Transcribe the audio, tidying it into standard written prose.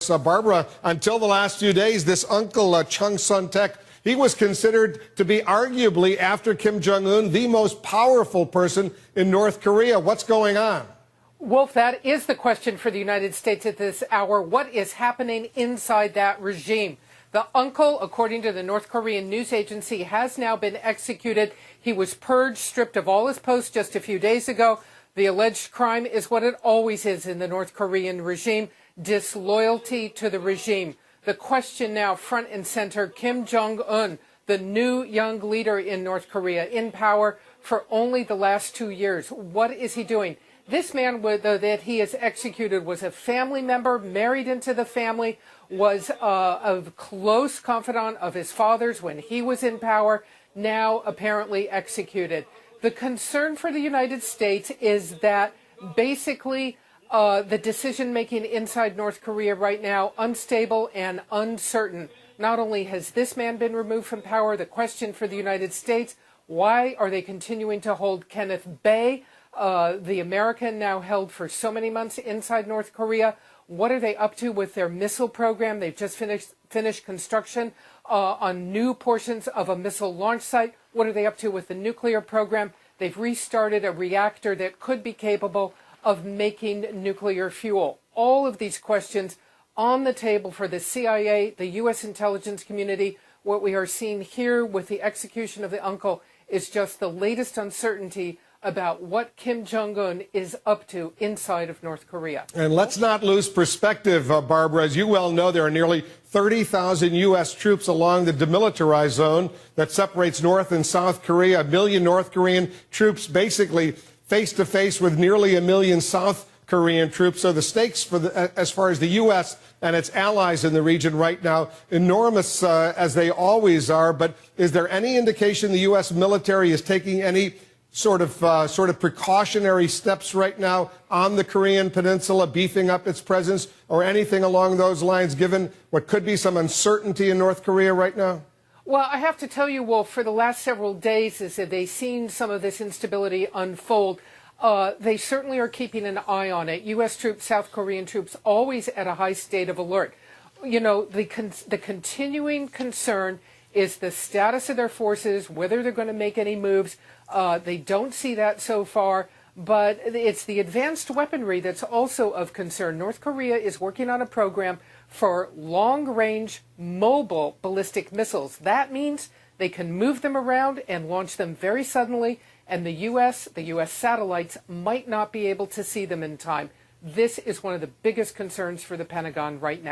Barbara, until the last few days, this uncle, Chung Sun-tek, he was considered to be arguably, after Kim Jong-un, the most powerful person in North Korea. What's going on? Wolf, that is the question for the United States at this hour. What is happening inside that regime? The uncle, according to the North Korean news agency, has now been executed. He was purged, stripped of all his posts just a few days ago. The alleged crime is what it always is in the North Korean regime: disloyalty to the regime. The question now, front and center, Kim Jong-un, the new young leader in North Korea, in power for only the last 2 years. What is he doing? This man that he has executed was a family member, married into the family, was a close confidant of his father's when he was in power, now apparently executed. The concern for the United States is that basically the decision-making inside North Korea right now, unstable and uncertain. Not only has this man been removed from power, the question for the United States, why are they continuing to hold Kenneth Bae, the American now held for so many months inside North Korea? What are they up to with their missile program? They've just finished construction on new portions of a missile launch site. What are they up to with the nuclear program? They've restarted a reactor that could be capable of making nuclear fuel. All of these questions on the table for the CIA, the U.S. intelligence community. What we are seeing here with the execution of the uncle is just the latest uncertainty about what Kim Jong-un is up to inside of North Korea. And let's not lose perspective, Barbara. As you well know, there are nearly 30,000 U.S. troops along the demilitarized zone that separates North and South Korea. 1 million North Korean troops basically face-to-face with nearly 1 million South Korean troops. So the stakes for as far as the U.S. and its allies in the region right now, enormous as they always are. But is there any indication the U.S. military is taking any sort of precautionary steps right now on the Korean Peninsula, beefing up its presence, or anything along those lines, given what could be some uncertainty in North Korea right now? Well, I have to tell you, Wolf, for the last several days, as they've seen some of this instability unfold, they certainly are keeping an eye on it. U.S. troops, South Korean troops, always at a high state of alert. You know, the continuing concern is the status of their forces, whether they're going to make any moves. They don't see that so far, but it's the advanced weaponry that's also of concern. North Korea is working on a program for long-range mobile ballistic missiles. That means they can move them around and launch them very suddenly, and the U.S. satellites might not be able to see them in time. This is one of the biggest concerns for the Pentagon right now.